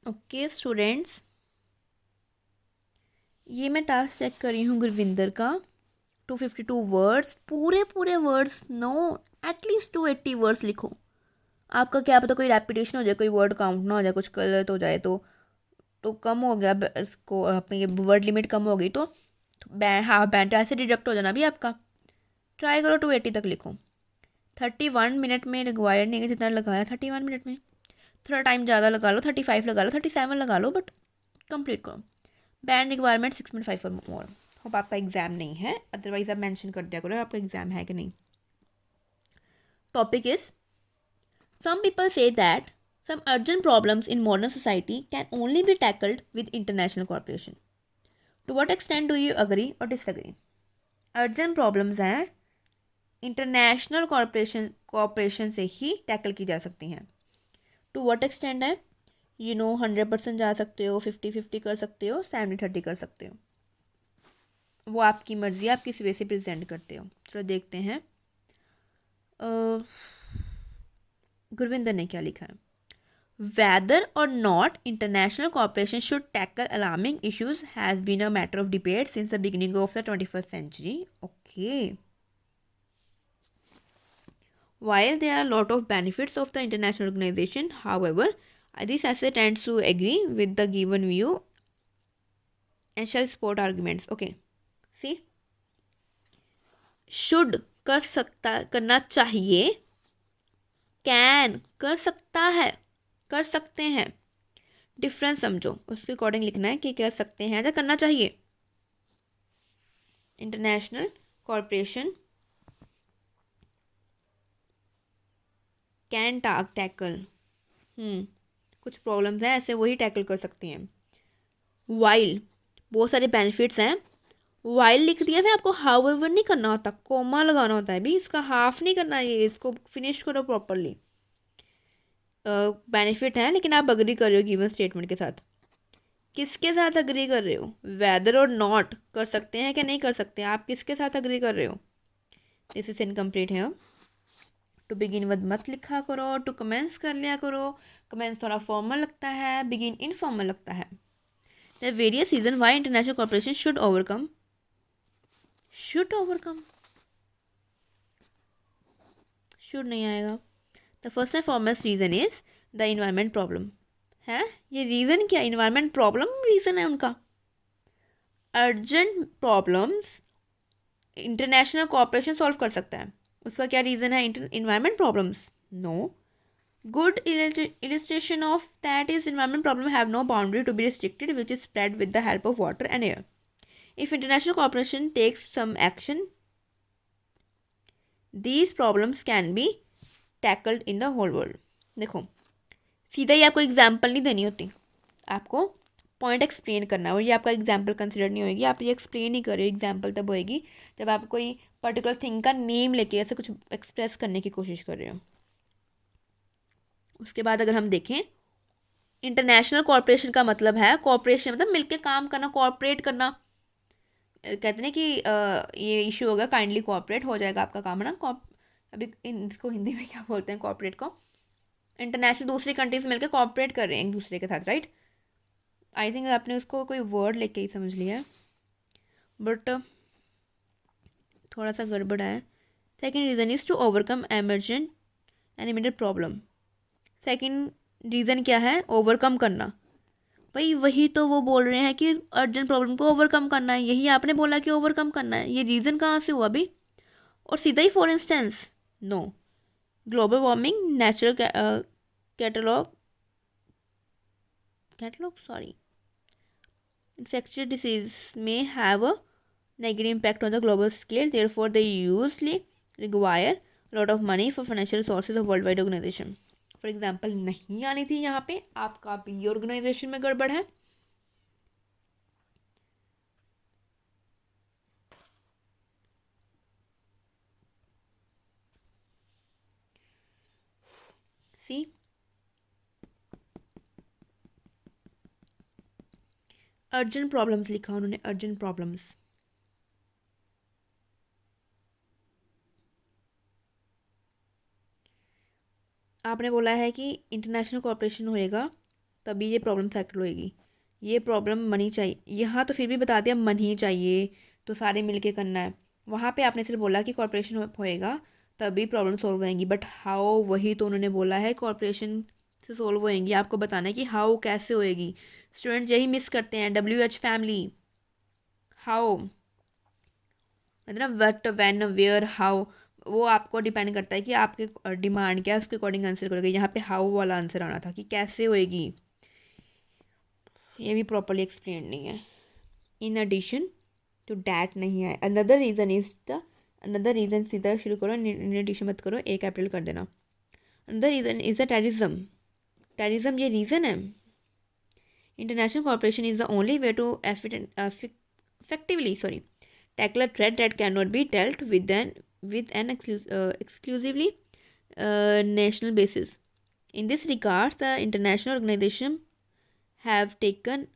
Okay students, ये मैं task check कर रही हूँ गुरविंदर का। 252 वर्ड्स, पूरे पूरे वर्ड्स नो, एटलीस्ट 280 वर्ड्स लिखो। आपका क्या पता कोई रेपिटेशन हो जाए, कोई वर्ड काउंट ना हो जाए, कुछ गलत हो जाए तो कम हो गया इसको, अपनी वर्ड लिमिट कम हो गई तो हाफ बैंड ऐसे डिडक्ट हो जाना भी आपका। ट्राई करो 280 तक लिखो। 31 मिनट में रिक्वायर्ड नहीं है, जितना लगाया 31 मिनट में। थोड़ा टाइम ज़्यादा लगा लो, 35 लगा लो, 37 लगा लो, बट कंप्लीट करो। बैंड रिक्वायरमेंट 6.5 और मोर। होप आपका एग्जाम नहीं है, अदरवाइज आप मेंशन कर दिया करो आपका एग्जाम है कि नहीं। Topic is some people say that some urgent problems in modern society can only be tackled with international cooperation. To what extent do you agree or disagree? Urgent problems हैं, international corporation से ही tackle की जा सकती हैं। To what extend है, 100% जा सकते हो, 50-50 कर सकते हो, 70-30 कर सकते हो, वो आपकी मर्जी है, आप किस वे से प्रेजेंट करते हो। चलो देखते हैं गुरविंदर ने क्या लिखा है। Whether or not international cooperation should tackle alarming issues has been a matter of debate since the beginning of the 21st century. Okay. While there are a lot of benefits of the international organization, however, this essay tends to agree with the given view and shall support arguments. Okay. See? Should कर सकता, करना चाहिए, can कर सकता है, कर सकते हैं, डिफरेंस समझो, उसके अकॉर्डिंग लिखना है कि कर सकते हैं या करना चाहिए। इंटरनेशनल कॉरपोरेशन कैन टैकल, कुछ प्रॉब्लम्स हैं ऐसे वही टैकल कर सकती हैं। वाइल, बहुत सारे बेनिफिट्स हैं। वाइल लिख दिया था आपको, हाउएवर नहीं करना होता, कोमा लगाना होता है भी, इसका हाफ नहीं करना, ये इसको फिनिश करो प्रॉपरली। बेनिफिट है लेकिन आप अग्री कर रहे हो गिवन स्टेटमेंट के साथ। किसके साथ अग्री कर रहे हो? वेदर और नॉट कर सकते हैं कि नहीं कर सकते, आप किसके साथ अग्री कर रहे हो? दिस इज इनकम्प्लीट है। टू बिगिन विद मत लिखा करो, टू कमेंस कर लिया करो। कमेंस थोड़ा फॉर्मल लगता है, बिगिन इनफॉर्मल लगता है। The various reason why international corporation should overcome, should नहीं आएगा। The first and foremost reason is the environment problem है। ये रीजन क्या, इन्वायरमेंट प्रॉब्लम रीजन है उनका। Urgent problems international corporation solve कर सकता है, उसका क्या रीजन है? Environment problems? No. Good illustration of that is environment problem have no boundary to be restricted, which is spread with the help of water and air. If international cooperation takes some action, these problems can be tackled in the whole world. देखो, सीधा ही आपको example नहीं देनी होती, आपको point explain करना है, और ये आपका एग्जाम्पल कंसिडर नहीं होगी। आप ये एक्सप्लेन ही कर रहे हो, एग्जाम्पल तब होएगी जब आप कोई पर्टिकुलर थिंग का नेम लेके ऐसे कुछ एक्सप्रेस करने की कोशिश कर रहे हो। उसके बाद अगर हम देखें, इंटरनेशनल कॉर्पोरेशन का मतलब है, कॉर्पोरेशन मतलब मिलके काम करना, कॉर्पोरेट करना। कहते हैं कि ये इशू होगा, काइंडली कॉर्पोरेट हो जाएगा आपका काम, है ना। अभी इसको हिंदी में क्या बोलते हैं कॉर्पोरेट को? इंटरनेशनल, दूसरी कंट्रीज मिलकर कॉर्पोरेट कर रहे हैं एक दूसरे के साथ, राइट। आई थिंक आपने उसको कोई वर्ड लेके ही समझ लिया है, बट थोड़ा सा गड़बड़ है। Second reason is to overcome emergent and immediate problem. Second reason क्या है? ओवरकम करना। भाई वही तो वो बोल रहे हैं कि अर्जेंट प्रॉब्लम को ओवरकम करना है, यही आपने बोला कि ओवरकम करना है, ये रीज़न कहाँ से हुआ अभी? और सीधा ही for instance, no. Global warming, natural catalogue sorry infectious disease may have a negative impact on the global scale, therefore they usually require a lot of money for financial resources of worldwide organization. For example नहीं आनी थी यहाँ पे, आपका भी organisation में गड़बड़ है। सी, अर्जेंट प्रॉब्लम्स लिखा उन्होंने, अर्जेंट प्रॉब्लम्स। आपने बोला है कि इंटरनेशनल कॉर्पोरेशन होएगा तभी ये प्रॉब्लम सेटल होएगी। ये प्रॉब्लम मनी चाहिए, यहाँ तो फिर भी बता दिया मनी चाहिए तो सारे मिलके करना है। वहाँ पे आपने सिर्फ बोला कि कॉर्पोरेशन होएगा तभी प्रॉब्लम सॉल्व होएंगी, बट हाउ, वही तो उन्होंने बोला है कॉर्पोरेशन से सॉल्व होएंगी। आपको बताना है कि हाउ कैसे होएगी। स्टूडेंट यही मिस करते हैं, WH फैमिली। हाउ मतलब वट, व्हेन, वेयर, हाउ, वो आपको डिपेंड करता है कि आपके डिमांड क्या है, उसके अकॉर्डिंग आंसर करोगे। यहाँ पे हाउ वाला आंसर आना था कि कैसे होएगी, ये भी प्रॉपरली एक्सप्लेन नहीं है। इन एडिशन टू डैट नहीं है। अनदर रीज़न सीधा शुरू करो, इन एडिशन मत करो, 1 अप्रैल कर देना। Another reason is the terrorism. Terrorism ये रीज़न है। International corporation is the only way to effectively tackle a threat that cannot be dealt with an exclusively national basis. In this regard, the international organization have taken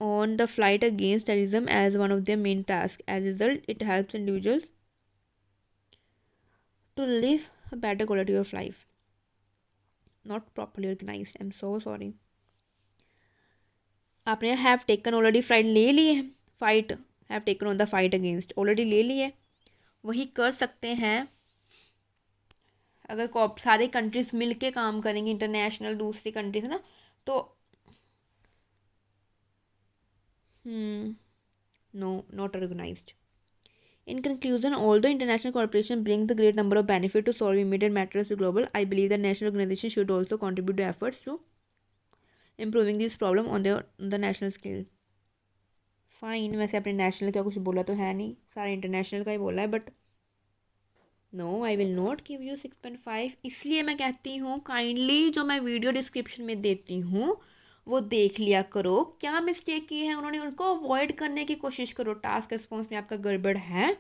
on the fight against terrorism as one of their main tasks. As a result, it helps individuals to live a better quality of life. Not properly organized. I'm so sorry. आपने have taken already fight ले ली है, fight have taken on the fight against already ले ली है, वही कर सकते हैं अगर सारे कंट्रीज मिलके काम करेंगे, इंटरनेशनल दूसरी कंट्रीज है ना, तो no, not organized. In conclusion, although international cooperation brings a great number of benefits to solve immediate matters to global, I believe that national organizations should also contribute to efforts to improving this problem on the national scale. Fine, वैसे अपने national का कुछ बोला तो है नहीं, सारे international का ही बोला है, but no, I will not give you 6.5. इसलिए मैं कहती हूँ काइंडली जो मैं वीडियो डिस्क्रिप्शन में देती हूँ वो देख लिया करो, क्या मिस्टेक की है उन्होंने उनको अवॉइड करने की कोशिश करो। टास्क रिस्पॉन्स में आपका गड़बड़ है,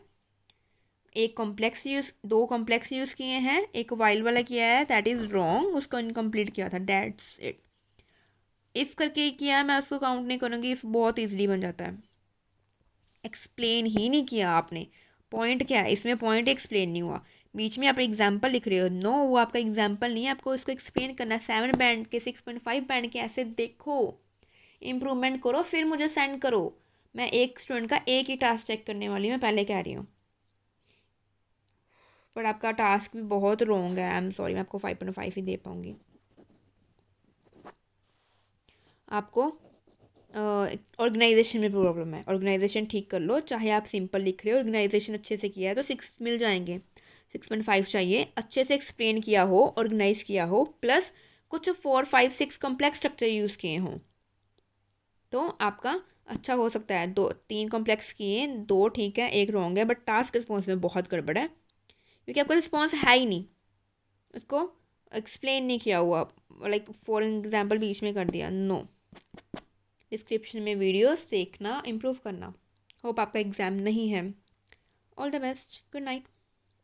दो कॉम्प्लेक्स यूज़ किए हैं, एक वाइल वाला किया है, दैट इज़ रॉन्ग, उसको इनकम्प्लीट किया था, दैट्स इट। इफ़ करके किया है, मैं उसको काउंट नहीं करूँगी, इफ़ बहुत ईजिली बन जाता है। एक्सप्लेन ही नहीं किया आपने, पॉइंट क्या है इसमें, पॉइंट एक्सप्लेन नहीं हुआ। बीच में आप एग्जाम्पल लिख रहे हो, नो वो आपका एग्जाम्पल नहीं है, आपको उसको एक्सप्लेन करना है। 7 बैंड के 6.5 बैंड के ऐसे देखो, इम्प्रूवमेंट करो, फिर मुझे सेंड करो। मैं एक स्टूडेंट का एक ही टास्क चेक करने वाली, मैं पहले कह रही हूँ, पर आपका टास्क भी बहुत रॉन्ग है। आई एम सॉरी, मैं आपको 5.5 ही दे पाऊँगी। आपको ऑर्गेनाइजेशन में प्रॉब्लम है, ऑर्गेनाइजेशन ठीक कर लो। चाहे आप सिंपल लिख रहे हो, ऑर्गेनाइजेशन अच्छे से किया है तो 6 मिल जाएंगे, 6.5 चाहिए। अच्छे से एक्सप्लेन किया हो, ऑर्गेनाइज किया हो, प्लस कुछ 4, 5, 6 कॉम्प्लेक्स स्ट्रक्चर यूज़ किए हों, तो आपका अच्छा हो सकता है। 3 कॉम्प्लेक्स किए, 2 ठीक है, 1 रॉन्ग है, बट टास्क रिस्पॉन्स में बहुत गड़बड़ है क्योंकि आपका रिस्पॉन्स है ही नहीं, उसको एक्सप्लेन नहीं किया हुआ, लाइक फॉर एग्जाम्पल बीच में कर दिया। नो, डिस्क्रिप्शन में वीडियोस देखना, इम्प्रूव करना। होप आपका एग्ज़ाम नहीं है। All the best, good night.